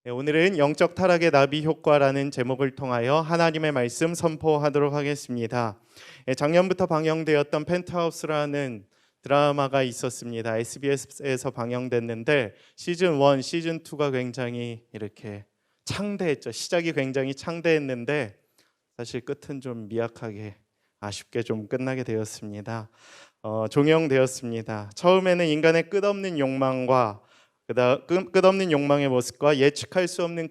네, 오늘은 영적 타락의 나비 효과라는 제목을 통하여 하나님의 말씀 선포하도록 하겠습니다. 작년부터 방영되었던 펜트하우스라는 드라마가 있었습니다. SBS에서 방영됐는데 시즌 1, 시즌 2가 굉장히 이렇게 창대했죠. 시작이 굉장히 창대했는데 사실 끝은 좀 미약하게 아쉽게 좀 끝나게 되었습니다. 종영되었습니다. 처음에는 인간의 끝없는 욕망과 끝없는 욕망의 모습과 예측할 수 없는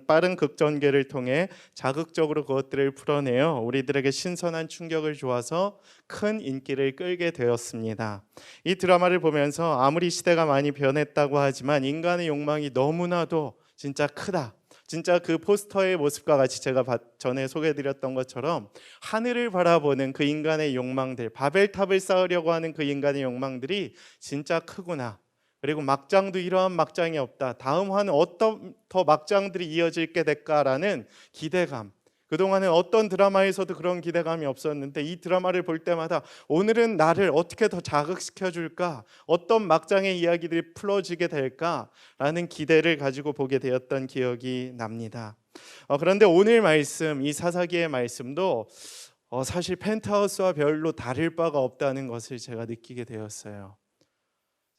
빠른 극전개를 통해 자극적으로 그것들을 풀어내어 우리들에게 신선한 충격을 주어서 큰 인기를 끌게 되었습니다. 이 드라마를 보면서 아무리 시대가 많이 변했다고 하지만 인간의 욕망이 너무나도 진짜 크다. 진짜 그 포스터의 모습과 같이 제가 전에 소개해드렸던 것처럼 하늘을 바라보는 그 인간의 욕망들, 바벨탑을 쌓으려고 하는 그 인간의 욕망들이 진짜 크구나. 그리고 막장도 이러한 막장이 없다. 다음 화는 어떤 더 막장들이 이어질게 될까라는 기대감. 그동안은 어떤 드라마에서도 그런 기대감이 없었는데 이 드라마를 볼 때마다 오늘은 나를 어떻게 더 자극시켜 줄까? 어떤 막장의 이야기들이 풀어지게 될까라는 기대를 가지고 보게 되었던 기억이 납니다. 그런데 오늘 말씀, 이 사사기의 말씀도 사실 펜트하우스와 별로 다를 바가 없다는 것을 제가 느끼게 되었어요.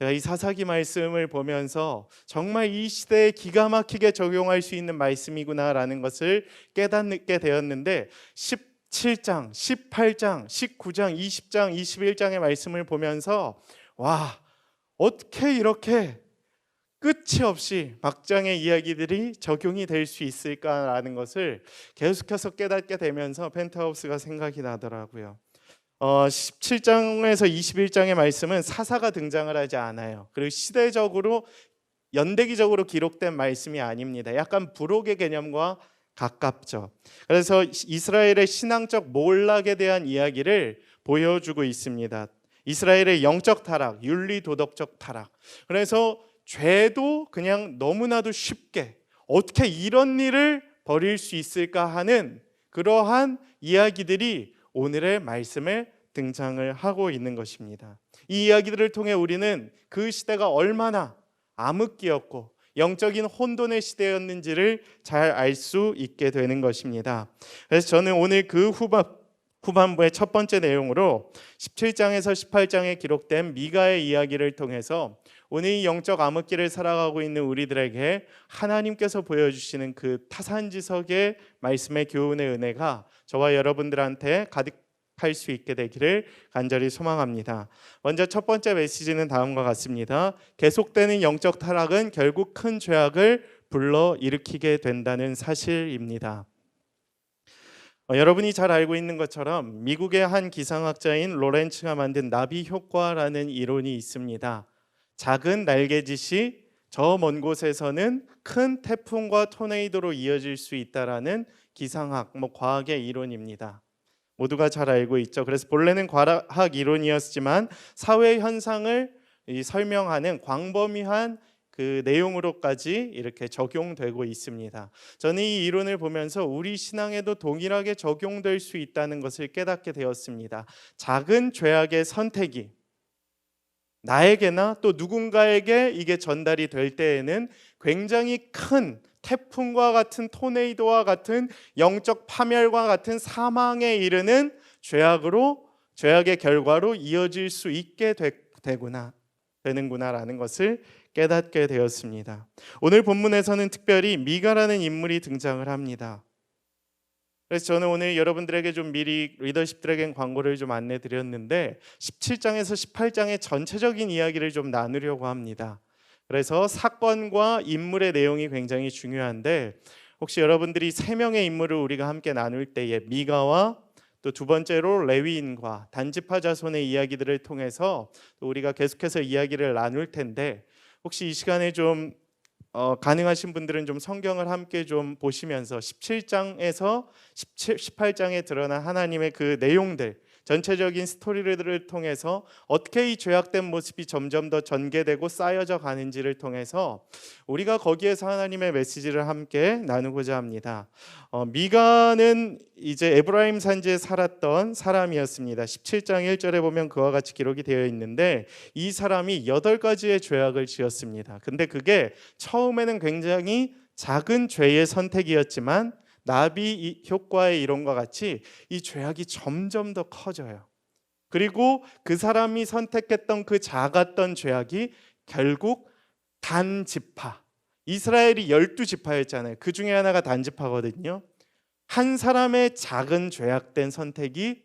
제가 이 사사기 말씀을 보면서 정말 이 시대에 기가 막히게 적용할 수 있는 말씀이구나라는 것을 깨닫게 되었는데 17장, 18장, 19장, 20장, 21장의 말씀을 보면서 와, 어떻게 이렇게 끝이 없이 막장의 이야기들이 적용이 될 수 있을까라는 것을 계속해서 깨닫게 되면서 펜트하우스가 생각이 나더라고요. 17장에서 21장의 말씀은 사사가 등장을 하지 않아요. 그리고 시대적으로 연대기적으로 기록된 말씀이 아닙니다. 약간 부록의 개념과 가깝죠. 그래서 이스라엘의 신앙적 몰락에 대한 이야기를 보여주고 있습니다. 이스라엘의 영적 타락, 윤리 도덕적 타락. 그래서 죄도 그냥 너무나도 쉽게 어떻게 이런 일을 벌일 수 있을까 하는 그러한 이야기들이 오늘의 말씀에 등장을 하고 있는 것입니다. 이 이야기들을 통해 우리는 그 시대가 얼마나 암흑기였고 영적인 혼돈의 시대였는지를 잘 알 수 있게 되는 것입니다. 그래서 저는 오늘 그 후반부의 첫 번째 내용으로 17장에서 18장에 기록된 미가의 이야기를 통해서 오늘 이 영적 암흑기를 살아가고 있는 우리들에게 하나님께서 보여주시는 그 타산지석의 말씀의 교훈의 은혜가 저와 여러분들한테 가득할 수 있게 되기를 간절히 소망합니다. 먼저 첫 번째 메시지는 다음과 같습니다. 계속되는 영적 타락은 결국 큰 죄악을 불러일으키게 된다는 사실입니다. 여러분이 잘 알고 있는 것처럼 미국의 한 기상학자인 로렌츠가 만든 나비 효과라는 이론이 있습니다. 작은 날개짓이 저 먼 곳에서는 큰 태풍과 토네이도로 이어질 수 있다라는 기상학, 과학의 이론입니다. 모두가 잘 알고 있죠. 그래서 본래는 과학 이론이었지만 사회 현상을 설명하는 광범위한 그 내용으로까지 이렇게 적용되고 있습니다. 저는 이 이론을 보면서 우리 신앙에도 동일하게 적용될 수 있다는 것을 깨닫게 되었습니다. 작은 죄악의 선택이 나에게나 또 누군가에게 이게 전달이 될 때에는 굉장히 큰 태풍과 같은 토네이도와 같은 영적 파멸과 같은 사망에 이르는 죄악의 결과로 이어질 수 있게 되는구나라는 것을 깨닫게 되었습니다. 오늘 본문에서는 특별히 미가라는 인물이 등장을 합니다. 그래서 저는 오늘 여러분들에게 좀 미리 리더십들에겐 광고를 좀 안내드렸는데 17장에서 18장의 전체적인 이야기를 좀 나누려고 합니다. 그래서 사건과 인물의 내용이 굉장히 중요한데 혹시 여러분들이 세 명의 인물을 우리가 함께 나눌 때에 미가와 또 두 번째로 레위인과 단지파 자손의 이야기들을 통해서 또 우리가 계속해서 이야기를 나눌 텐데 혹시 이 시간에 좀 가능하신 분들은 좀 성경을 함께 좀 보시면서 17장에서 18장에 드러난 하나님의 그 내용들, 전체적인 스토리들을 통해서 어떻게 이 죄악된 모습이 점점 더 전개되고 쌓여져 가는지를 통해서 우리가 거기에서 하나님의 메시지를 함께 나누고자 합니다. 미가는 이제 에브라임 산지에 살았던 사람이었습니다. 17장 1절에 보면 그와 같이 기록이 되어 있는데 이 사람이 8가지의 죄악을 지었습니다. 근데 그게 처음에는 굉장히 작은 죄의 선택이었지만 나비 효과의 이론과 같이 이 죄악이 점점 더 커져요. 그리고 그 사람이 선택했던 그 작았던 죄악이 결국 단지파, 이스라엘이 12지파였잖아요. 그 중에 하나가 단지파거든요. 한 사람의 작은 죄악된 선택이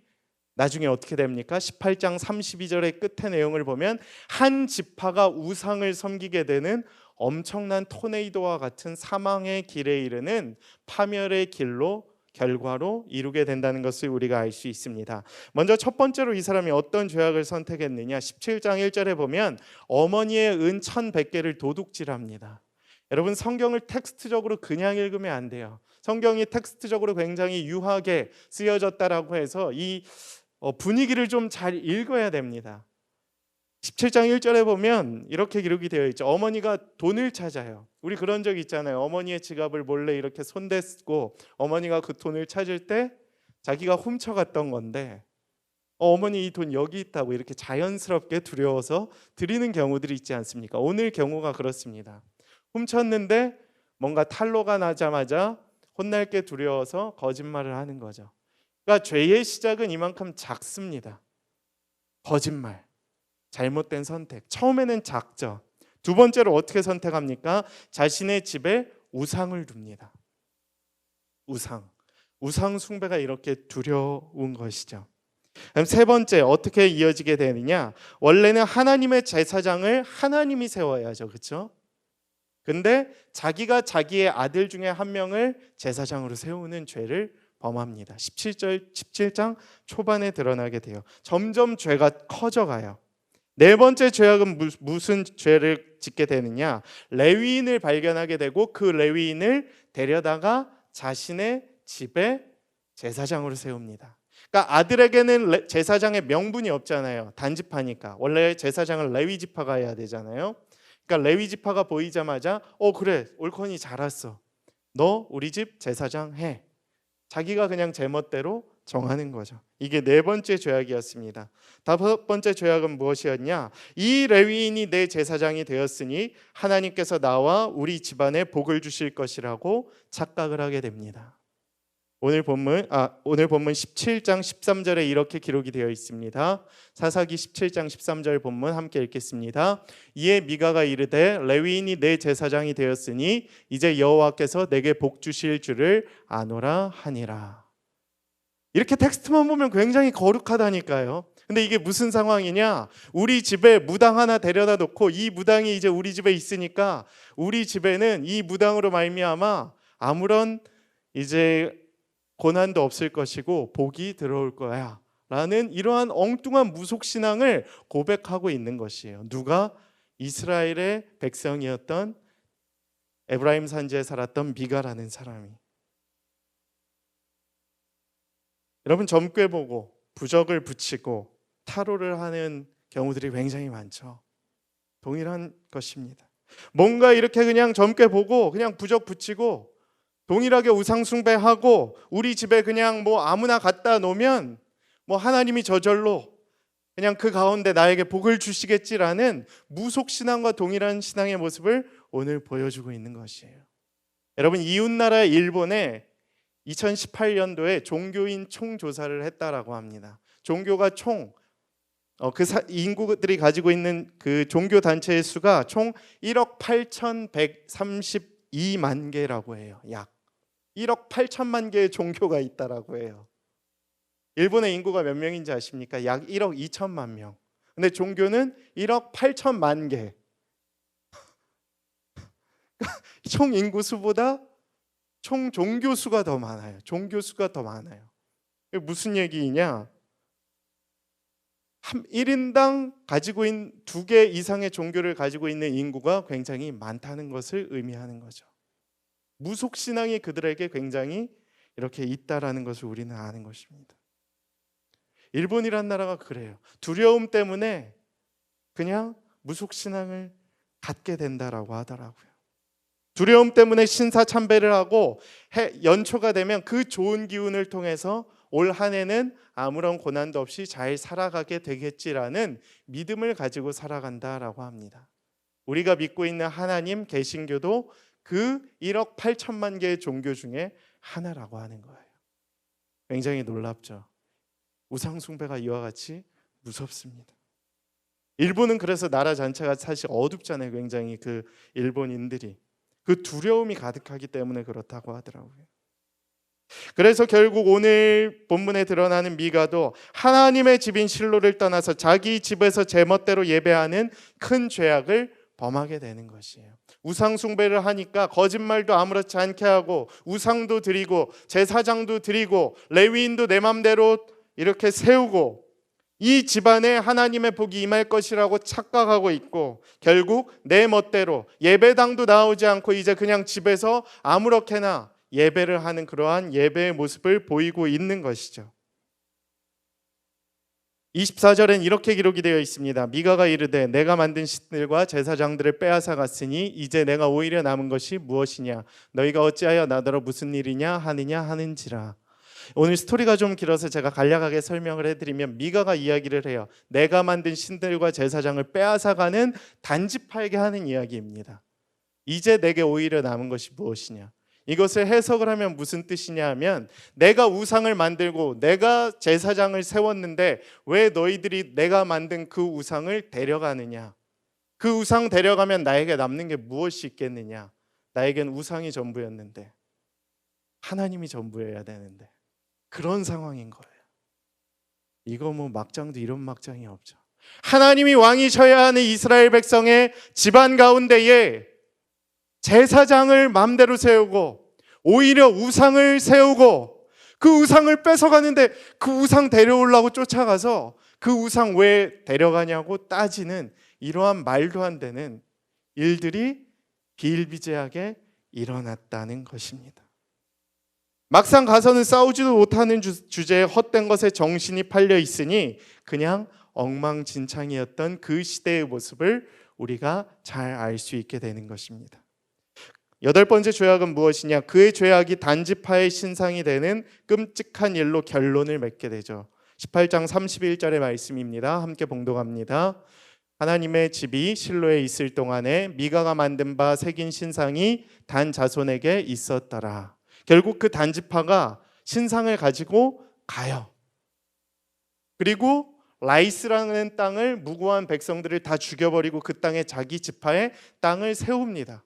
나중에 어떻게 됩니까? 18장 32절의 끝의 내용을 보면 한 지파가 우상을 섬기게 되는 엄청난 토네이도와 같은 사망의 길에 이르는 파멸의 길로 결과로 이루게 된다는 것을 우리가 알 수 있습니다. 먼저 첫 번째로 이 사람이 어떤 죄악을 선택했느냐? 17장 1절에 보면 어머니의 은 1100개를 도둑질합니다. 여러분, 성경을 텍스트적으로 그냥 읽으면 안 돼요. 성경이 텍스트적으로 굉장히 유하게 쓰여졌다라고 해서 이 분위기를 좀 잘 읽어야 됩니다. 17장 1절에 보면 이렇게 기록이 되어 있죠. 어머니가 돈을 찾아요. 우리 그런 적 있잖아요. 어머니의 지갑을 몰래 이렇게 손댔고 어머니가 그 돈을 찾을 때 자기가 훔쳐갔던 건데 어머니 이 돈 여기 있다고 이렇게 자연스럽게 두려워서 드리는 경우들이 있지 않습니까? 오늘 경우가 그렇습니다. 훔쳤는데 뭔가 탄로가 나자마자 혼날 게 두려워서 거짓말을 하는 거죠. 그러니까 죄의 시작은 이만큼 작습니다. 거짓말, 잘못된 선택. 처음에는 작죠. 두 번째로 어떻게 선택합니까? 자신의 집에 우상을 둡니다. 우상 숭배가 이렇게 두려운 것이죠. 그럼 세 번째 어떻게 이어지게 되느냐? 원래는 하나님의 제사장을 하나님이 세워야죠. 그렇죠? 근데 자기가 자기의 아들 중에 한 명을 제사장으로 세우는 죄를 범합니다. 17장 초반에 드러나게 돼요. 점점 죄가 커져가요. 네 번째 죄악은 무슨 죄를 짓게 되느냐? 레위인을 발견하게 되고 그 레위인을 데려다가 자신의 집에 제사장으로 세웁니다. 그러니까 아들에게는 제사장의 명분이 없잖아요. 단지파니까. 원래 제사장은 레위 지파가 해야 되잖아요. 그러니까 레위 지파가 보이자마자 그래, 옳거니 잘 왔어. 너 우리 집 제사장 해. 자기가 그냥 제멋대로 정하는 거죠. 이게 네 번째 죄악이었습니다. 다섯 번째 죄악은 무엇이었냐? 이 레위인이 내 제사장이 되었으니 하나님께서 나와 우리 집안에 복을 주실 것이라고 착각을 하게 됩니다. 오늘 본문 17장 13절에 이렇게 기록이 되어 있습니다. 사사기 17장 13절 본문 함께 읽겠습니다. 이에 미가가 이르되 레위인이 내 제사장이 되었으니 이제 여호와께서 내게 복 주실 줄을 아노라 하니라. 이렇게 텍스트만 보면 굉장히 거룩하다니까요. 근데 이게 무슨 상황이냐? 우리 집에 무당 하나 데려다 놓고 이 무당이 이제 우리 집에 있으니까 우리 집에는 이 무당으로 말미암아 아무런 이제 고난도 없을 것이고 복이 들어올 거야 라는 이러한 엉뚱한 무속신앙을 고백하고 있는 것이에요. 누가? 이스라엘의 백성이었던 에브라임 산지에 살았던 미가라는 사람이. 여러분, 점괘 보고 부적을 붙이고 타로를 하는 경우들이 굉장히 많죠. 동일한 것입니다. 뭔가 이렇게 그냥 점괘 보고 그냥 부적 붙이고 동일하게 우상 숭배하고 우리 집에 그냥 뭐 아무나 갖다 놓으면 뭐 하나님이 저절로 그냥 그 가운데 나에게 복을 주시겠지라는 무속 신앙과 동일한 신앙의 모습을 오늘 보여주고 있는 것이에요. 여러분, 이웃나라 일본에 2018년도에 종교인 총조사를 했다라고 합니다. 종교가 인구들이 가지고 있는 그 종교 단체의 수가 총 1억 8,132만 개라고 해요. 약 1억 8천만 개의 종교가 있다라고 해요. 일본의 인구가 몇 명인지 아십니까? 약 1억 2천만 명. 근데 종교는 1억 8천만 개. 총 인구 수보다 총 종교 수가 더 많아요. 종교 수가 더 많아요. 이게 무슨 얘기냐? 1인당 가지고 있는 2개 이상의 종교를 가지고 있는 인구가 굉장히 많다는 것을 의미하는 거죠. 무속 신앙이 그들에게 굉장히 이렇게 있다라는 것을 우리는 아는 것입니다. 일본이란 나라가 그래요. 두려움 때문에 그냥 무속 신앙을 갖게 된다라고 하더라고요. 두려움 때문에 신사 참배를 하고 연초가 되면 그 좋은 기운을 통해서 올 한 해는 아무런 고난도 없이 잘 살아가게 되겠지라는 믿음을 가지고 살아간다라고 합니다. 우리가 믿고 있는 하나님 개신교도 그 1억 8천만 개의 종교 중에 하나라고 하는 거예요. 굉장히 놀랍죠. 우상 숭배가 이와 같이 무섭습니다. 일본은 그래서 나라 전체가 사실 어둡잖아요. 굉장히 그 일본인들이 그 두려움이 가득하기 때문에 그렇다고 하더라고요. 그래서 결국 오늘 본문에 드러나는 미가도 하나님의 집인 실로를 떠나서 자기 집에서 제멋대로 예배하는 큰 죄악을 범하게 되는 것이에요. 우상 숭배를 하니까 거짓말도 아무렇지 않게 하고 우상도 드리고 제사장도 드리고 레위인도 내 맘대로 이렇게 세우고 이 집안에 하나님의 복이 임할 것이라고 착각하고 있고 결국 내 멋대로 예배당도 나오지 않고 이제 그냥 집에서 아무렇게나 예배를 하는 그러한 예배의 모습을 보이고 있는 것이죠. 24절엔 이렇게 기록이 되어 있습니다. 미가가 이르되 내가 만든 신들과 제사장들을 빼앗아 갔으니 이제 내가 오히려 남은 것이 무엇이냐 너희가 어찌하여 나더러 무슨 일이냐 하느냐 하는지라. 오늘 스토리가 좀 길어서 제가 간략하게 설명을 해드리면 미가가 이야기를 해요. 내가 만든 신들과 제사장을 빼앗아가는 단지파에게 하는 이야기입니다. 이제 내게 오히려 남은 것이 무엇이냐. 이것을 해석을 하면 무슨 뜻이냐 하면 내가 우상을 만들고 내가 제사장을 세웠는데 왜 너희들이 내가 만든 그 우상을 데려가느냐. 그 우상 데려가면 나에게 남는 게 무엇이 있겠느냐. 나에겐 우상이 전부였는데 하나님이 전부여야 되는데 그런 상황인 거예요. 이거 뭐 막장도 이런 막장이 없죠. 하나님이 왕이셔야 하는 이스라엘 백성의 집안 가운데에 제사장을 마음대로 세우고 오히려 우상을 세우고 그 우상을 뺏어가는데 그 우상 데려오려고 쫓아가서 그 우상 왜 데려가냐고 따지는 이러한 말도 안 되는 일들이 비일비재하게 일어났다는 것입니다. 막상 가서는 싸우지도 못하는 주제에 헛된 것에 정신이 팔려 있으니 그냥 엉망진창이었던 그 시대의 모습을 우리가 잘 알 수 있게 되는 것입니다. 8번째 죄악은 무엇이냐? 그의 죄악이 단지파의 신상이 되는 끔찍한 일로 결론을 맺게 되죠. 18장 31절의 말씀입니다. 함께 봉독합니다. 하나님의 집이 실로에 있을 동안에 미가가 만든 바 새긴 신상이 단 자손에게 있었더라. 결국 그 단지파가 신상을 가지고 가요. 그리고 라이스라는 땅을 무고한 백성들을 다 죽여버리고 그 땅에 자기 지파의 땅을 세웁니다.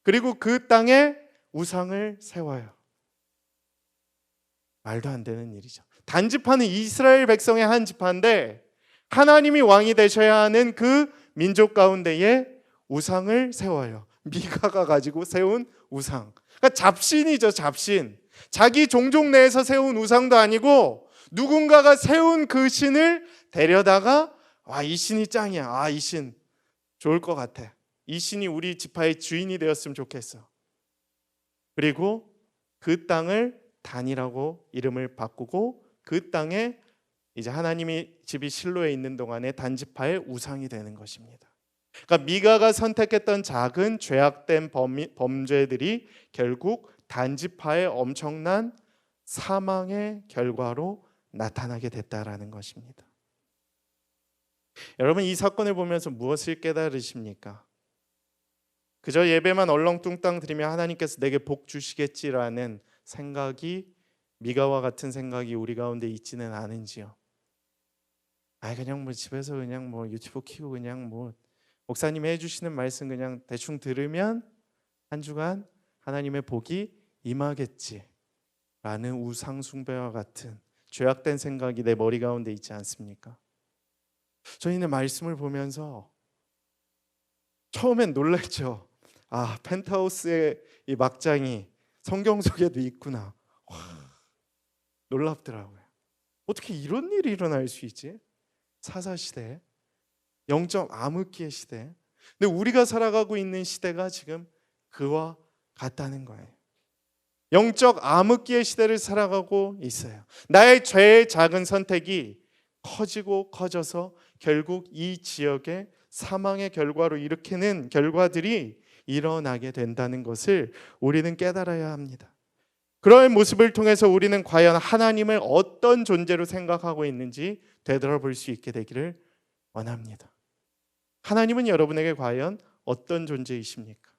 그리고 그 땅에 우상을 세워요. 말도 안 되는 일이죠. 단지파는 이스라엘 백성의 한 지파인데 하나님이 왕이 되셔야 하는 그 민족 가운데에 우상을 세워요. 미가가 가지고 세운 우상. 그러니까 잡신이죠, 잡신. 자기 종족 내에서 세운 우상도 아니고 누군가가 세운 그 신을 데려다가 이 신이 짱이야. 이 신 좋을 것 같아. 이 신이 우리 지파의 주인이 되었으면 좋겠어. 그리고 그 땅을 단이라고 이름을 바꾸고 그 땅에 이제 하나님이 집이 실로에 있는 동안에 단지파의 우상이 되는 것입니다. 그러니까 미가가 선택했던 작은 죄악된 범죄들이 결국 단지파의 엄청난 사망의 결과로 나타나게 됐다라는 것입니다. 여러분 이 사건을 보면서 무엇을 깨달으십니까? 그저 예배만 얼렁뚱땅 드리면 하나님께서 내게 복 주시겠지라는 생각이 미가와 같은 생각이 우리 가운데 있지는 않은지요. 그냥 뭐 집에서 그냥 뭐 유튜브 키고 그냥 뭐 목사님이 해주시는 말씀 그냥 대충 들으면 한 주간 하나님의 복이 임하겠지라는 우상 숭배와 같은 죄악된 생각이 내 머리 가운데 있지 않습니까? 저희는 말씀을 보면서 처음엔 놀랐죠. 펜트하우스의 이 막장이 성경 속에도 있구나. 놀랍더라고요. 어떻게 이런 일이 일어날 수 있지? 사사시대, 영적 암흑기의 시대. 근데 우리가 살아가고 있는 시대가 지금 그와 같다는 거예요. 영적 암흑기의 시대를 살아가고 있어요. 나의 죄의 작은 선택이 커지고 커져서 결국 이 지역의 사망의 결과로 일으키는 결과들이 일어나게 된다는 것을 우리는 깨달아야 합니다. 그런 모습을 통해서 우리는 과연 하나님을 어떤 존재로 생각하고 있는지 되돌아볼 수 있게 되기를 원합니다. 하나님은 여러분에게 과연 어떤 존재이십니까?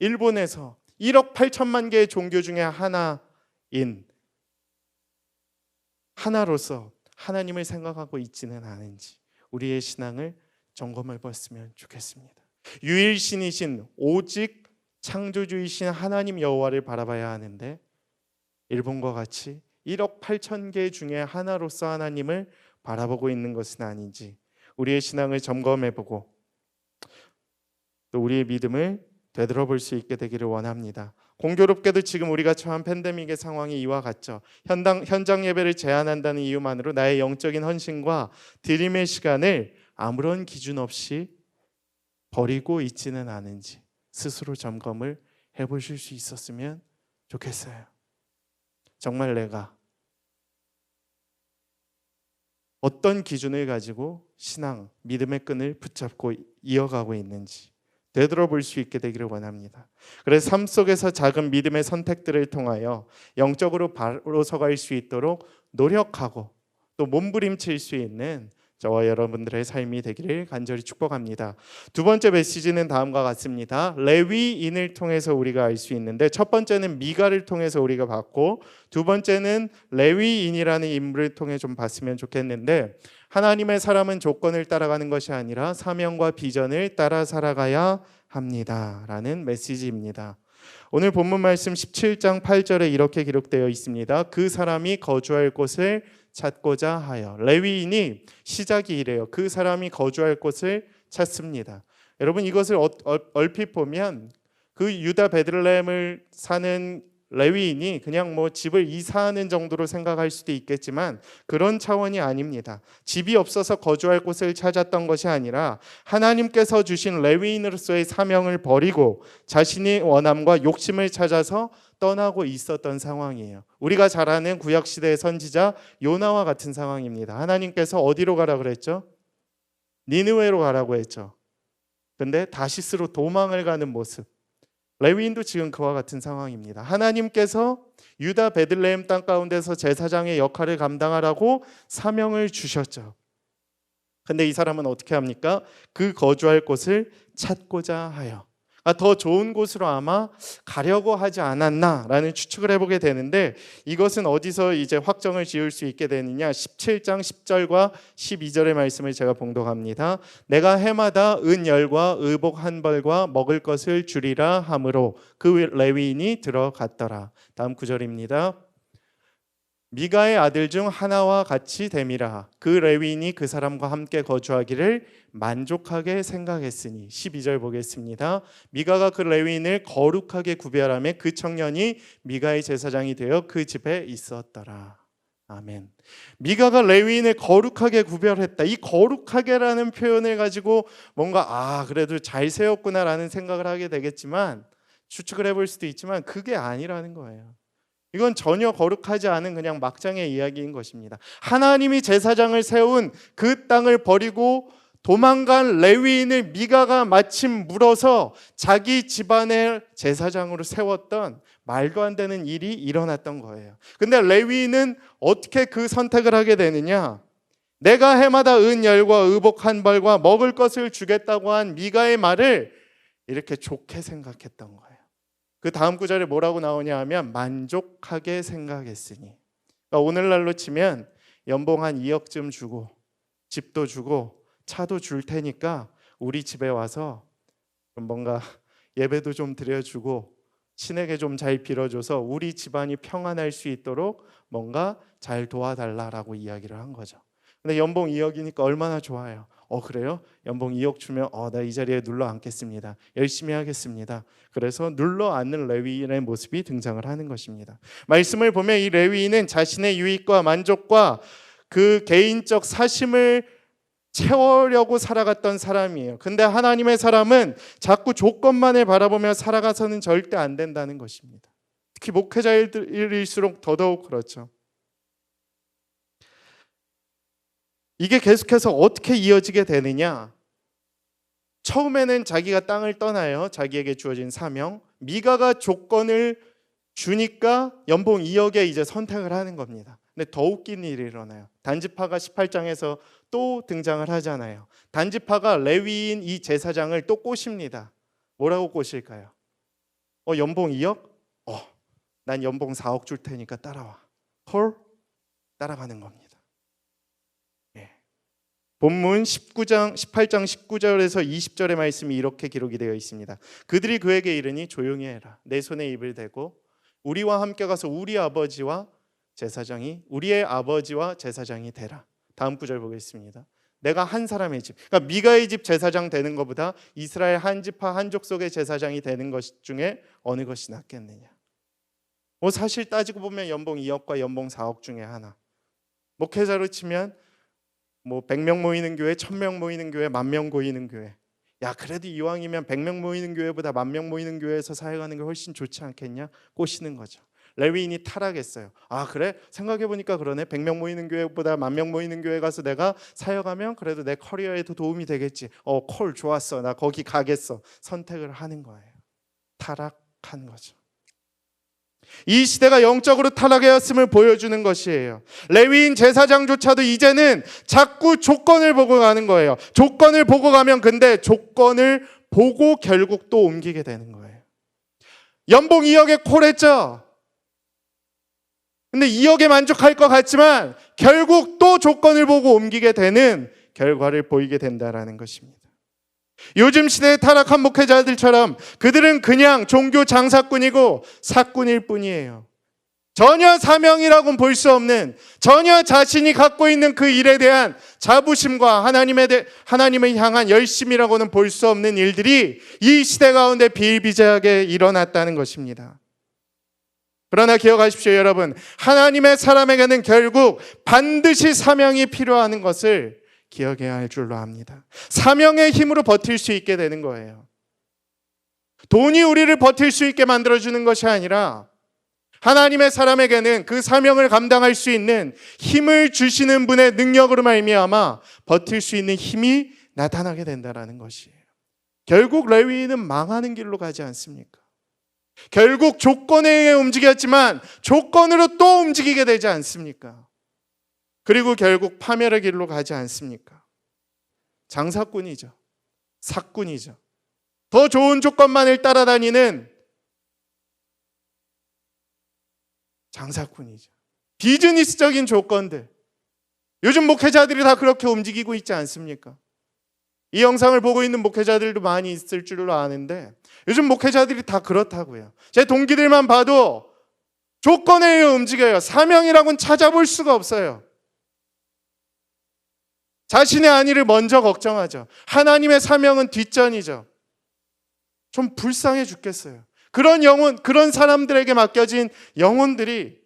일본에서 1억 8천만 개의 종교 중에 하나로서 하나님을 생각하고 있지는 않은지 우리의 신앙을 점검해 봤으면 좋겠습니다. 유일신이신 오직 창조주이신 하나님 여호와를 바라봐야 하는데 일본과 같이 1억 8천 개 중에 하나로서 하나님을 바라보고 있는 것은 아닌지 우리의 신앙을 점검해보고 또 우리의 믿음을 되돌아볼 수 있게 되기를 원합니다. 공교롭게도 지금 우리가 처한 팬데믹의 상황이 이와 같죠. 현장 예배를 제한한다는 이유만으로 나의 영적인 헌신과 드림의 시간을 아무런 기준 없이 버리고 있지는 않은지 스스로 점검을 해보실 수 있었으면 좋겠어요. 정말 내가 어떤 기준을 가지고 신앙, 믿음의 끈을 붙잡고 이어가고 있는지 되돌아볼 수 있게 되기를 원합니다. 그래서 삶 속에서 작은 믿음의 선택들을 통하여 영적으로 바로 서갈 수 있도록 노력하고 또 몸부림칠 수 있는 저와 여러분들의 삶이 되기를 간절히 축복합니다. 두 번째 메시지는 다음과 같습니다. 레위인을 통해서 우리가 알 수 있는데 첫 번째는 미가를 통해서 우리가 봤고 두 번째는 레위인이라는 인물을 통해 좀 봤으면 좋겠는데 하나님의 사람은 조건을 따라가는 것이 아니라 사명과 비전을 따라 살아가야 합니다라는 메시지입니다. 오늘 본문 말씀 17장 8절에 이렇게 기록되어 있습니다. 그 사람이 거주할 곳을 찾고자 하여. 레위인이 시작이 이래요. 그 사람이 거주할 곳을 찾습니다. 여러분 이것을 얼핏 보면 그 유다 베들레헴을 사는 레위인이 그냥 뭐 집을 이사하는 정도로 생각할 수도 있겠지만 그런 차원이 아닙니다. 집이 없어서 거주할 곳을 찾았던 것이 아니라 하나님께서 주신 레위인으로서의 사명을 버리고 자신의 원함과 욕심을 찾아서 떠나고 있었던 상황이에요. 우리가 잘 아는 구약시대의 선지자 요나와 같은 상황입니다. 하나님께서 어디로 가라 그랬죠? 니느웨로 가라고 했죠. 근데 다시스로 도망을 가는 모습. 레위인도 지금 그와 같은 상황입니다. 하나님께서 유다 베들레헴 땅 가운데서 제사장의 역할을 감당하라고 사명을 주셨죠. 근데 이 사람은 어떻게 합니까? 그 거주할 곳을 찾고자 하여. 더 좋은 곳으로 아마 가려고 하지 않았나라는 추측을 해보게 되는데 이것은 어디서 이제 확정을 지을 수 있게 되느냐? 17장 10절과 12절의 말씀을 제가 봉독합니다. 내가 해마다 은열과 의복 한 벌과 먹을 것을 주리라 하므로 그 레위인이 들어갔더라. 다음 구절입니다. 미가의 아들 중 하나와 같이 됨이라. 그 레위인이 그 사람과 함께 거주하기를 만족하게 생각했으니. 12절 보겠습니다. 미가가 그 레위인을 거룩하게 구별하며 그 청년이 미가의 제사장이 되어 그 집에 있었더라. 아멘. 미가가 레위인을 거룩하게 구별했다. 이 거룩하게라는 표현을 가지고 뭔가 그래도 잘 세웠구나라는 생각을 하게 되겠지만 추측을 해볼 수도 있지만 그게 아니라는 거예요. 이건 전혀 거룩하지 않은 그냥 막장의 이야기인 것입니다. 하나님이 제사장을 세운 그 땅을 버리고 도망간 레위인을 미가가 마침 물어서 자기 집안의 제사장으로 세웠던 말도 안 되는 일이 일어났던 거예요. 근데 레위인은 어떻게 그 선택을 하게 되느냐? 내가 해마다 은열과 의복 한 벌과 먹을 것을 주겠다고 한 미가의 말을 이렇게 좋게 생각했던 거예요. 그 다음 구절에 뭐라고 나오냐 하면 만족하게 생각했으니. 그러니까 오늘날로 치면 연봉 한 2억쯤 주고 집도 주고 차도 줄 테니까 우리 집에 와서 뭔가 예배도 좀 드려주고 신에게 좀 잘 빌어줘서 우리 집안이 평안할 수 있도록 뭔가 잘 도와달라라고 이야기를 한 거죠. 근데 연봉 2억이니까 얼마나 좋아요. 그래요? 연봉 2억 주면 나 이 자리에 눌러 앉겠습니다. 열심히 하겠습니다. 그래서 눌러 앉는 레위인의 모습이 등장을 하는 것입니다. 말씀을 보면 이 레위인은 자신의 유익과 만족과 그 개인적 사심을 채우려고 살아갔던 사람이에요. 근데 하나님의 사람은 자꾸 조건만을 바라보며 살아가서는 절대 안 된다는 것입니다. 특히 목회자일수록 더더욱 그렇죠. 이게 계속해서 어떻게 이어지게 되느냐? 처음에는 자기가 땅을 떠나요. 자기에게 주어진 사명. 미가가 조건을 주니까 연봉 2억에 이제 선택을 하는 겁니다. 근데 더 웃긴 일이 일어나요. 단지파가 18장에서 또 등장을 하잖아요. 단지파가 레위인 이 제사장을 또 꼬십니다. 뭐라고 꼬실까요? 연봉 2억? 난 연봉 4억 줄 테니까 따라와. 콜? 따라가는 겁니다. 본문 18장 19절에서 20절의 말씀이 이렇게 기록이 되어 있습니다. 그들이 그에게 이르니 조용히 해라. 내 손에 입을 대고 우리와 함께 가서 우리의 아버지와 제사장이 되라. 다음 구절 보겠습니다. 내가 한 사람의 집, 그러니까 미가의 집 제사장 되는 것보다 이스라엘 한 지파 한 족속의 제사장이 되는 것 중에 어느 것이 낫겠느냐. 사실 따지고 보면 연봉 2억과 연봉 4억 중에 하나. 목회자로 치면 100명 모이는 교회, 1000명 모이는 교회, 10,000명 모이는 교회. 그래도 이왕이면 100명 모이는 교회보다 10,000명 모이는 교회에서 사역하는 게 훨씬 좋지 않겠냐? 꼬시는 거죠. 레위인이 타락했어요. 그래? 생각해보니까 그러네. 100명 모이는 교회보다 10,000명 모이는 교회 가서 내가 사역하면 그래도 내 커리어에도 도움이 되겠지. 콜 좋았어. 나 거기 가겠어. 선택을 하는 거예요. 타락한 거죠. 이 시대가 영적으로 타락하였음을 보여주는 것이에요. 레위인 제사장조차도 이제는 자꾸 조건을 보고 가는 거예요. 조건을 보고 가면 근데 조건을 보고 결국 또 옮기게 되는 거예요. 연봉 2억에 콜했죠. 근데 2억에 만족할 것 같지만 결국 또 조건을 보고 옮기게 되는 결과를 보이게 된다라는 것입니다. 요즘 시대의 타락한 목회자들처럼 그들은 그냥 종교 장사꾼이고 사꾼일 뿐이에요. 전혀 사명이라고는 볼 수 없는, 전혀 자신이 갖고 있는 그 일에 대한 자부심과 하나님을 향한 열심이라고는 볼 수 없는 일들이 이 시대 가운데 비일비재하게 일어났다는 것입니다. 그러나 기억하십시오, 여러분. 하나님의 사람에게는 결국 반드시 사명이 필요한 것을 기억해야 할 줄로 압니다. 사명의 힘으로 버틸 수 있게 되는 거예요. 돈이 우리를 버틸 수 있게 만들어주는 것이 아니라 하나님의 사람에게는 그 사명을 감당할 수 있는 힘을 주시는 분의 능력으로 말미암아 버틸 수 있는 힘이 나타나게 된다는 것이에요. 결국 레위인은 망하는 길로 가지 않습니까? 결국 조건에 의해 움직였지만 조건으로 또 움직이게 되지 않습니까? 그리고 결국 파멸의 길로 가지 않습니까? 장사꾼이죠. 사꾼이죠. 더 좋은 조건만을 따라다니는 장사꾼이죠. 비즈니스적인 조건들. 요즘 목회자들이 다 그렇게 움직이고 있지 않습니까? 이 영상을 보고 있는 목회자들도 많이 있을 줄로 아는데 요즘 목회자들이 다 그렇다고요. 제 동기들만 봐도 조건에 의해 움직여요. 사명이라고는 찾아볼 수가 없어요. 자신의 안위를 먼저 걱정하죠. 하나님의 사명은 뒷전이죠. 좀 불쌍해 죽겠어요. 그런 영혼, 그런 사람들에게 맡겨진 영혼들이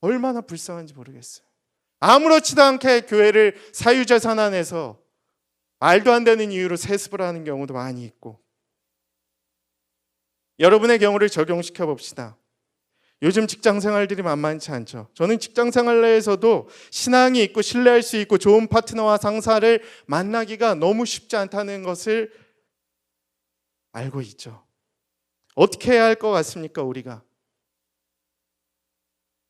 얼마나 불쌍한지 모르겠어요. 아무렇지도 않게 교회를 사유재산 안에서 말도 안 되는 이유로 세습을 하는 경우도 많이 있고. 여러분의 경우를 적용시켜 봅시다. 요즘 직장 생활들이 만만치 않죠. 저는 직장 생활 내에서도 신앙이 있고 신뢰할 수 있고 좋은 파트너와 상사를 만나기가 너무 쉽지 않다는 것을 알고 있죠. 어떻게 해야 할 것 같습니까, 우리가?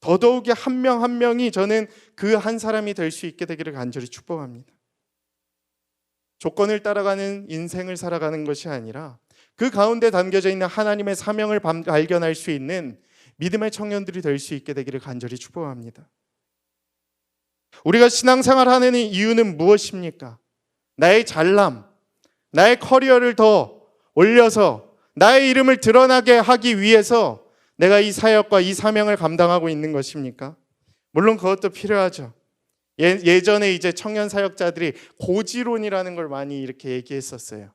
더더욱이 한 명 한 명이 저는 그 한 사람이 될 수 있게 되기를 간절히 축복합니다. 조건을 따라가는 인생을 살아가는 것이 아니라 그 가운데 담겨져 있는 하나님의 사명을 발견할 수 있는 믿음의 청년들이 될 수 있게 되기를 간절히 축복합니다. 우리가 신앙생활 하는 이유는 무엇입니까? 나의 잘남, 나의 커리어를 더 올려서 나의 이름을 드러나게 하기 위해서 내가 이 사역과 이 사명을 감당하고 있는 것입니까? 물론 그것도 필요하죠. 예전에 이제 청년 사역자들이 고지론이라는 걸 많이 이렇게 얘기했었어요.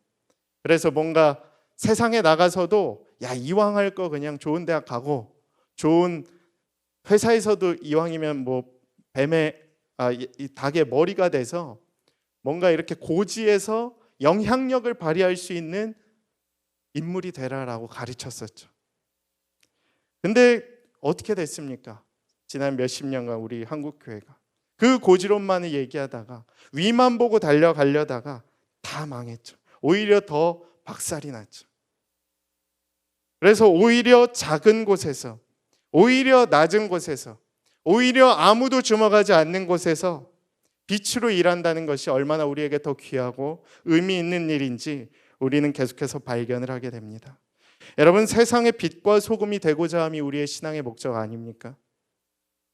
그래서 뭔가 세상에 나가서도 이왕 할 거 그냥 좋은 대학 가고 좋은 회사에서도 이왕이면 닭의 머리가 돼서 뭔가 이렇게 고지에서 영향력을 발휘할 수 있는 인물이 되라라고 가르쳤었죠. 근데 어떻게 됐습니까? 지난 몇십 년간 우리 한국교회가 그 고지론만을 얘기하다가 위만 보고 달려가려다가 다 망했죠. 오히려 더 박살이 났죠. 그래서 오히려 작은 곳에서, 오히려 낮은 곳에서, 오히려 아무도 주목하지 않는 곳에서 빛으로 일한다는 것이 얼마나 우리에게 더 귀하고 의미 있는 일인지 우리는 계속해서 발견을 하게 됩니다. 여러분, 세상의 빛과 소금이 되고자 함이 우리의 신앙의 목적 아닙니까?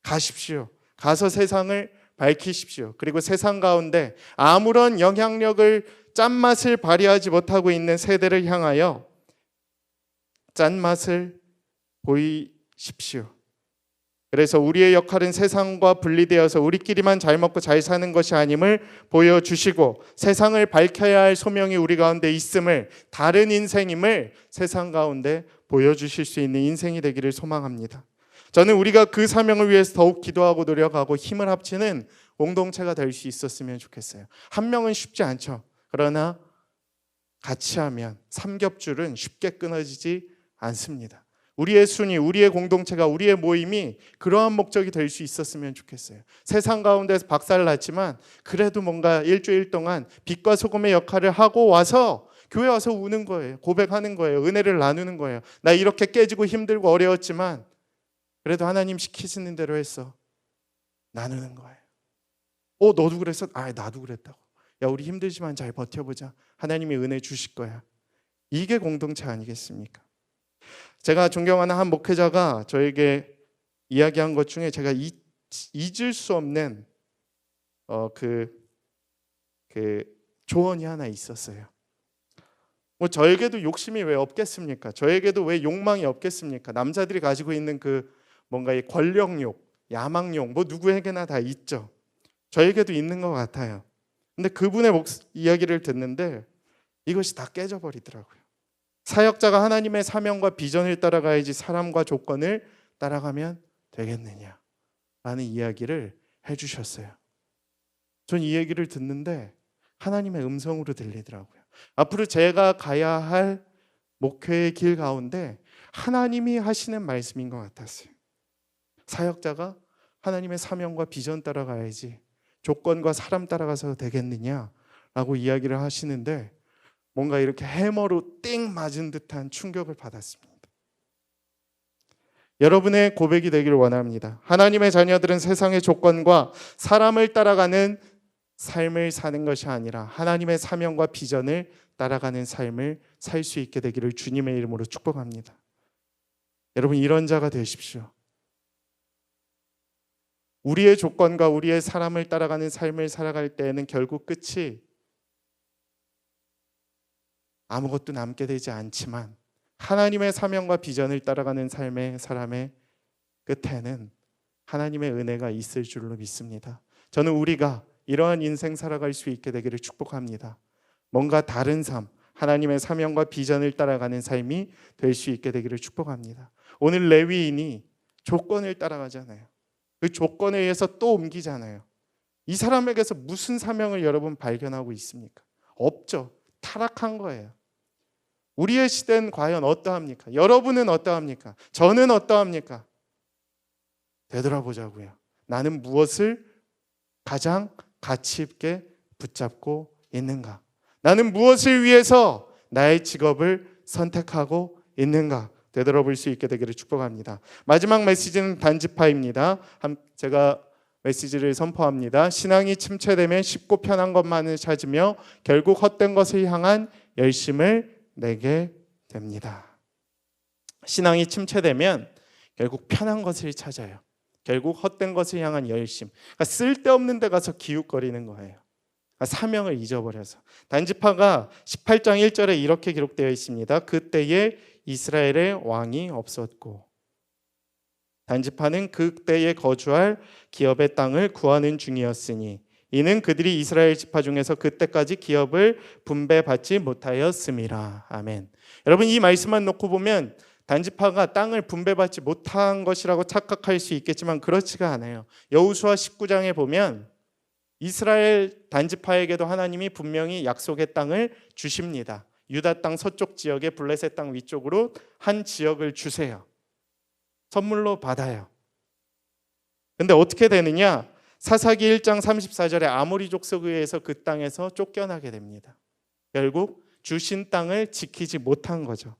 가십시오. 가서 세상을 밝히십시오. 그리고 세상 가운데 아무런 영향력을 짠맛을 발휘하지 못하고 있는 세대를 향하여 짠맛을 보이십시오. 그래서 우리의 역할은 세상과 분리되어서 우리끼리만 잘 먹고 잘 사는 것이 아님을 보여주시고, 세상을 밝혀야 할 소명이 우리 가운데 있음을, 다른 인생임을 세상 가운데 보여주실 수 있는 인생이 되기를 소망합니다. 저는 우리가 그 사명을 위해서 더욱 기도하고 노력하고 힘을 합치는 공동체가 될 수 있었으면 좋겠어요. 한 명은 쉽지 않죠. 그러나 같이 하면 삼겹줄은 쉽게 끊어지지 않습니다. 우리의 순위, 우리의 공동체가, 우리의 모임이 그러한 목적이 될 수 있었으면 좋겠어요. 세상 가운데서 박살났지만 그래도 뭔가 일주일 동안 빛과 소금의 역할을 하고 와서 교회 와서 우는 거예요. 고백하는 거예요. 은혜를 나누는 거예요. 나 이렇게 깨지고 힘들고 어려웠지만 그래도 하나님 시키시는 대로 했어. 나누는 거예요. 너도 그랬어? 나도 그랬다고. 야, 우리 힘들지만 잘 버텨보자. 하나님이 은혜 주실 거야. 이게 공동체 아니겠습니까? 제가 존경하는 한 목회자가 저에게 이야기한 것 중에 제가 잊을 수 없는 그 조언이 하나 있었어요. 저에게도 욕심이 왜 없겠습니까? 저에게도 왜 욕망이 없겠습니까? 남자들이 가지고 있는 그 뭔가 이 권력욕, 야망욕, 누구에게나 다 있죠. 저에게도 있는 것 같아요. 근데 그분의 이야기를 듣는데 이것이 다 깨져버리더라고요. 사역자가 하나님의 사명과 비전을 따라가야지 사람과 조건을 따라가면 되겠느냐 라는 이야기를 해주셨어요. 전 이 얘기를 듣는데 하나님의 음성으로 들리더라고요. 앞으로 제가 가야 할 목회의 길 가운데 하나님이 하시는 말씀인 것 같았어요. 사역자가 하나님의 사명과 비전 따라가야지 조건과 사람 따라가서 되겠느냐라고 이야기를 하시는데 뭔가 이렇게 해머로 띵 맞은 듯한 충격을 받았습니다. 여러분의 고백이 되기를 원합니다. 하나님의 자녀들은 세상의 조건과 사람을 따라가는 삶을 사는 것이 아니라 하나님의 사명과 비전을 따라가는 삶을 살 수 있게 되기를 주님의 이름으로 축복합니다. 여러분, 이런 자가 되십시오. 우리의 조건과 우리의 사람을 따라가는 삶을 살아갈 때에는 결국 끝이 아무것도 남게 되지 않지만 하나님의 사명과 비전을 따라가는 삶의 사람의 끝에는 하나님의 은혜가 있을 줄로 믿습니다. 저는 우리가 이러한 인생 살아갈 수 있게 되기를 축복합니다. 뭔가 다른 삶, 하나님의 사명과 비전을 따라가는 삶이 될 수 있게 되기를 축복합니다. 오늘 레위인이 조건을 따라가잖아요. 그 조건에 의해서 또 옮기잖아요. 이 사람에게서 무슨 사명을 여러분 발견하고 있습니까? 없죠. 타락한 거예요. 우리의 시대는 과연 어떠합니까? 여러분은 어떠합니까? 저는 어떠합니까? 되돌아보자고요. 나는 무엇을 가장 가치 있게 붙잡고 있는가? 나는 무엇을 위해서 나의 직업을 선택하고 있는가? 되돌아볼 수 있게 되기를 축복합니다. 마지막 메시지는 단지파입니다. 제가 메시지를 선포합니다. 신앙이 침체되면 쉽고 편한 것만을 찾으며 결국 헛된 것을 향한 열심을 내게 됩니다. 신앙이 침체되면 결국 편한 것을 찾아요. 결국 헛된 것을 향한 열심. 그러니까 쓸데없는 데 가서 기웃거리는 거예요. 그러니까 사명을 잊어버려서. 단지파가 18장 1절에 이렇게 기록되어 있습니다. 그때에 이스라엘의 왕이 없었고, 단지파는 그때에 거주할 기업의 땅을 구하는 중이었으니 이는 그들이 이스라엘 지파 중에서 그때까지 기업을 분배받지 못하였음이라. 아멘. 여러분, 이 말씀만 놓고 보면 단지파가 땅을 분배받지 못한 것이라고 착각할 수 있겠지만 그렇지가 않아요. 여호수아 19장에 보면 이스라엘 단지파에게도 하나님이 분명히 약속의 땅을 주십니다. 유다 땅 서쪽 지역에 블레셋 땅 위쪽으로 한 지역을 주세요. 선물로 받아요. 근데 어떻게 되느냐? 사사기 1장 34절에 아모리 족속에 의해서 그 땅에서 쫓겨나게 됩니다. 결국 주신 땅을 지키지 못한 거죠.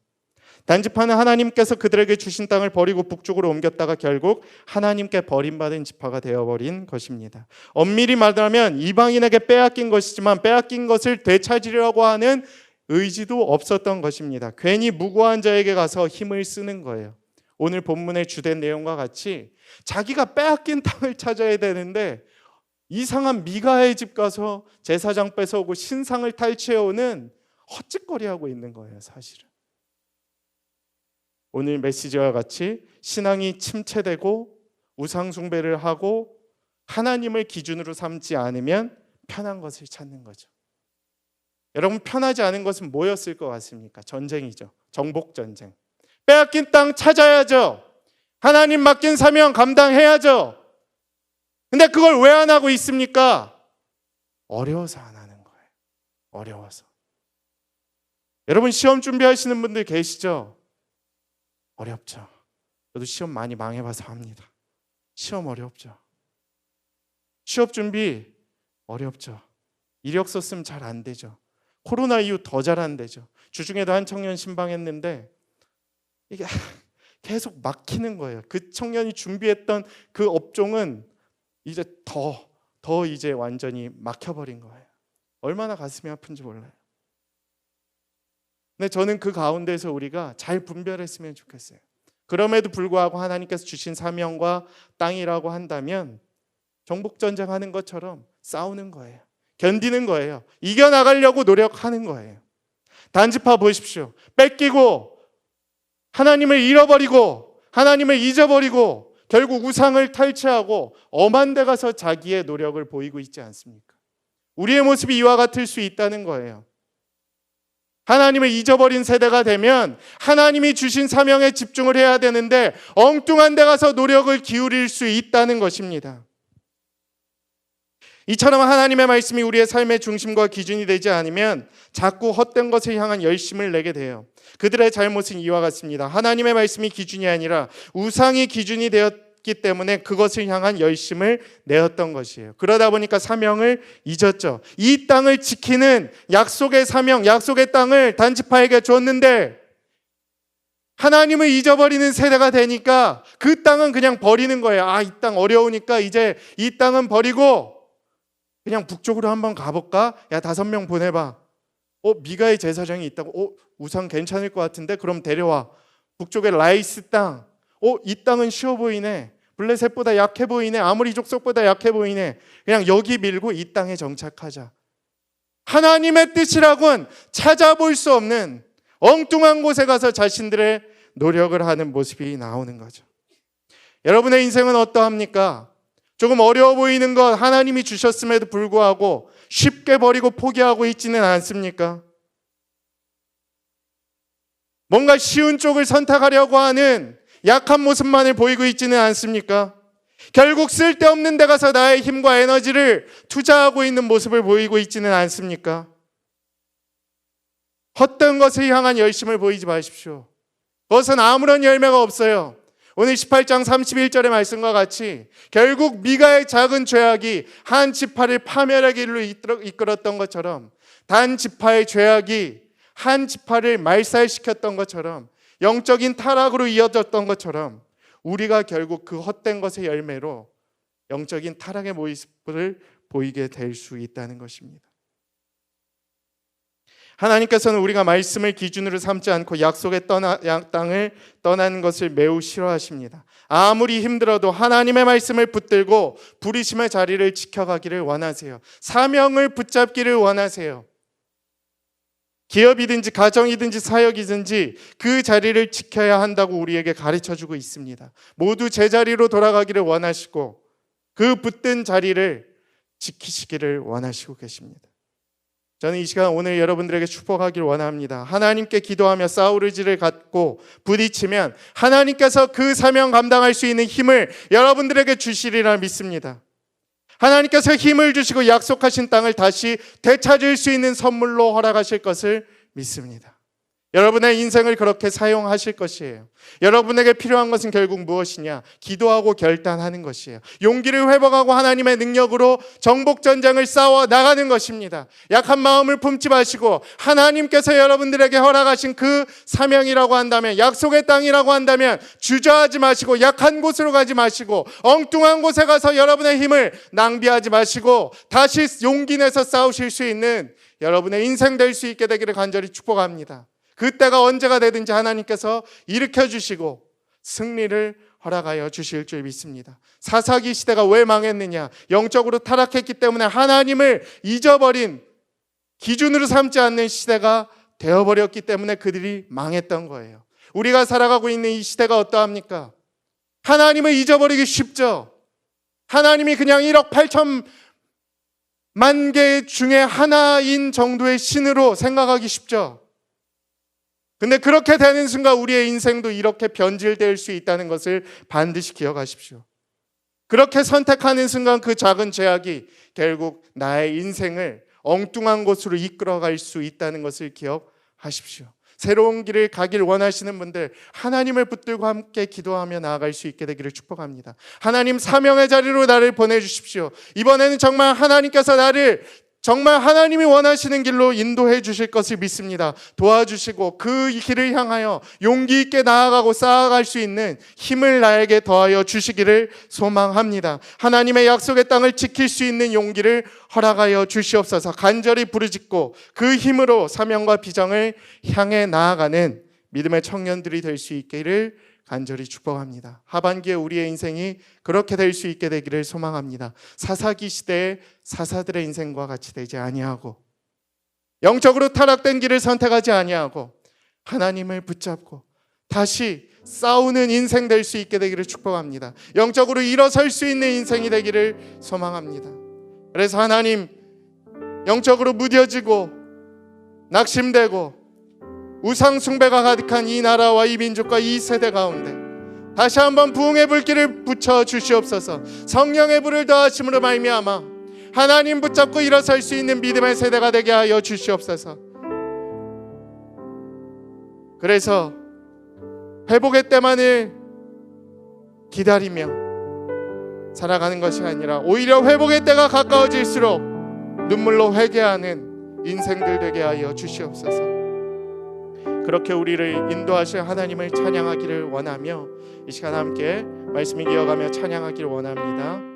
단지파는 하나님께서 그들에게 주신 땅을 버리고 북쪽으로 옮겼다가 결국 하나님께 버림받은 지파가 되어버린 것입니다. 엄밀히 말하면 이방인에게 빼앗긴 것이지만 빼앗긴 것을 되찾으려고 하는 의지도 없었던 것입니다. 괜히 무고한 자에게 가서 힘을 쓰는 거예요. 오늘 본문의 주된 내용과 같이 자기가 빼앗긴 땅을 찾아야 되는데 이상한 미가의 집 가서 제사장 뺏어오고 신상을 탈취해오는 헛짓거리하고 있는 거예요, 사실은. 오늘 메시지와 같이 신앙이 침체되고 우상숭배를 하고 하나님을 기준으로 삼지 않으면 편한 것을 찾는 거죠. 여러분, 편하지 않은 것은 뭐였을 것 같습니까? 전쟁이죠. 정복전쟁. 빼앗긴 땅 찾아야죠. 하나님 맡긴 사명 감당해야죠. 근데 그걸 왜 안 하고 있습니까? 어려워서 안 하는 거예요. 어려워서. 여러분, 시험 준비하시는 분들 계시죠? 어렵죠. 저도 시험 많이 망해봐서 합니다. 시험 어렵죠. 취업 준비 어렵죠. 이력서 쓰면 잘 안 되죠. 코로나 이후 더 잘 안 되죠. 주중에도 한 청년 신방했는데 이게 계속 막히는 거예요. 그 청년이 준비했던 그 업종은 이제 더 이제 완전히 막혀버린 거예요. 얼마나 가슴이 아픈지 몰라요. 근데 저는 그 가운데서 우리가 잘 분별했으면 좋겠어요. 그럼에도 불구하고 하나님께서 주신 사명과 땅이라고 한다면 정복전쟁 하는 것처럼 싸우는 거예요. 견디는 거예요. 이겨나가려고 노력하는 거예요. 단지파 보십시오. 뺏기고 하나님을 잃어버리고 하나님을 잊어버리고 결국 우상을 탈취하고 엄한 데 가서 자기의 노력을 보이고 있지 않습니까? 우리의 모습이 이와 같을 수 있다는 거예요. 하나님을 잊어버린 세대가 되면 하나님이 주신 사명에 집중을 해야 되는데 엉뚱한 데 가서 노력을 기울일 수 있다는 것입니다. 이처럼 하나님의 말씀이 우리의 삶의 중심과 기준이 되지 않으면 자꾸 헛된 것을 향한 열심을 내게 돼요. 그들의 잘못은 이와 같습니다. 하나님의 말씀이 기준이 아니라 우상이 기준이 되었기 때문에 그것을 향한 열심을 내었던 것이에요. 그러다 보니까 사명을 잊었죠. 이 땅을 지키는 약속의 사명, 약속의 땅을 단지파에게 줬는데 하나님을 잊어버리는 세대가 되니까 그 땅은 그냥 버리는 거예요. 이 땅 어려우니까 이제 이 땅은 버리고 그냥 북쪽으로 한번 가볼까? 야, 5명 보내봐. 미가의 제사장이 있다고? 우상 괜찮을 것 같은데? 그럼 데려와. 북쪽의 라이스 땅. 이 땅은 쉬워 보이네. 블레셋보다 약해 보이네. 아모리 족속보다 약해 보이네. 그냥 여기 밀고 이 땅에 정착하자. 하나님의 뜻이라고는 찾아볼 수 없는 엉뚱한 곳에 가서 자신들의 노력을 하는 모습이 나오는 거죠. 여러분의 인생은 어떠합니까? 조금 어려워 보이는 것 하나님이 주셨음에도 불구하고 쉽게 버리고 포기하고 있지는 않습니까? 뭔가 쉬운 쪽을 선택하려고 하는 약한 모습만을 보이고 있지는 않습니까? 결국 쓸데없는 데 가서 나의 힘과 에너지를 투자하고 있는 모습을 보이고 있지는 않습니까? 헛된 것을 향한 열심을 보이지 마십시오. 그것은 아무런 열매가 없어요. 오늘 18장 31절의 말씀과 같이 결국 미가의 작은 죄악이 한 지파를 파멸하기로 이끌었던 것처럼 단 지파의 죄악이 한 지파를 말살시켰던 것처럼 영적인 타락으로 이어졌던 것처럼 우리가 결국 그 헛된 것의 열매로 영적인 타락의 모습을 보이게 될 수 있다는 것입니다. 하나님께서는 우리가 말씀을 기준으로 삼지 않고 약속의 땅을 떠나는 것을 매우 싫어하십니다. 아무리 힘들어도 하나님의 말씀을 붙들고 부르심의 자리를 지켜가기를 원하세요. 사명을 붙잡기를 원하세요. 기업이든지 가정이든지 사역이든지 그 자리를 지켜야 한다고 우리에게 가르쳐주고 있습니다. 모두 제자리로 돌아가기를 원하시고 그 붙든 자리를 지키시기를 원하시고 계십니다. 저는 이 시간 오늘 여러분들에게 축복하기를 원합니다. 하나님께 기도하며 싸우르지를 갖고 부딪히면 하나님께서 그 사명 감당할 수 있는 힘을 여러분들에게 주시리라 믿습니다. 하나님께서 힘을 주시고 약속하신 땅을 다시 되찾을 수 있는 선물로 허락하실 것을 믿습니다. 여러분의 인생을 그렇게 사용하실 것이에요. 여러분에게 필요한 것은 결국 무엇이냐? 기도하고 결단하는 것이에요. 용기를 회복하고 하나님의 능력으로 정복전쟁을 싸워 나가는 것입니다. 약한 마음을 품지 마시고 하나님께서 여러분들에게 허락하신 그 사명이라고 한다면, 약속의 땅이라고 한다면 주저하지 마시고 약한 곳으로 가지 마시고 엉뚱한 곳에 가서 여러분의 힘을 낭비하지 마시고 다시 용기 내서 싸우실 수 있는 여러분의 인생 될 수 있게 되기를 간절히 축복합니다. 그때가 언제가 되든지 하나님께서 일으켜 주시고 승리를 허락하여 주실 줄 믿습니다. 사사기 시대가 왜 망했느냐? 영적으로 타락했기 때문에 하나님을 잊어버린, 기준으로 삼지 않는 시대가 되어버렸기 때문에 그들이 망했던 거예요. 우리가 살아가고 있는 이 시대가 어떠합니까? 하나님을 잊어버리기 쉽죠. 하나님이 그냥 1억 8천만 개 중에 하나인 정도의 신으로 생각하기 쉽죠. 근데 그렇게 되는 순간 우리의 인생도 이렇게 변질될 수 있다는 것을 반드시 기억하십시오. 그렇게 선택하는 순간 그 작은 죄악이 결국 나의 인생을 엉뚱한 곳으로 이끌어갈 수 있다는 것을 기억하십시오. 새로운 길을 가길 원하시는 분들, 하나님을 붙들고 함께 기도하며 나아갈 수 있게 되기를 축복합니다. 하나님, 사명의 자리로 나를 보내주십시오. 이번에는 정말 하나님께서 나를 정말 하나님이 원하시는 길로 인도해 주실 것을 믿습니다. 도와주시고 그 길을 향하여 용기 있게 나아가고 쌓아갈 수 있는 힘을 나에게 더하여 주시기를 소망합니다. 하나님의 약속의 땅을 지킬 수 있는 용기를 허락하여 주시옵소서. 간절히 부르짖고 그 힘으로 사명과 비전을 향해 나아가는 믿음의 청년들이 될 수 있기를 간절히 축복합니다. 하반기에 우리의 인생이 그렇게 될 수 있게 되기를 소망합니다. 사사기 시대의 사사들의 인생과 같이 되지 아니하고, 영적으로 타락된 길을 선택하지 아니하고 하나님을 붙잡고 다시 싸우는 인생 될 수 있게 되기를 축복합니다. 영적으로 일어설 수 있는 인생이 되기를 소망합니다. 그래서 하나님, 영적으로 무뎌지고 낙심되고 우상 숭배가 가득한 이 나라와 이 민족과 이 세대 가운데 다시 한번 부흥의 불길을 붙여 주시옵소서. 성령의 불을 더하심으로 말미암아 하나님 붙잡고 일어설 수 있는 믿음의 세대가 되게 하여 주시옵소서. 그래서 회복의 때만을 기다리며 살아가는 것이 아니라 오히려 회복의 때가 가까워질수록 눈물로 회개하는 인생들 되게 하여 주시옵소서. 그렇게 우리를 인도하실 하나님을 찬양하기를 원하며 이 시간 함께 말씀을 이어가며 찬양하기를 원합니다.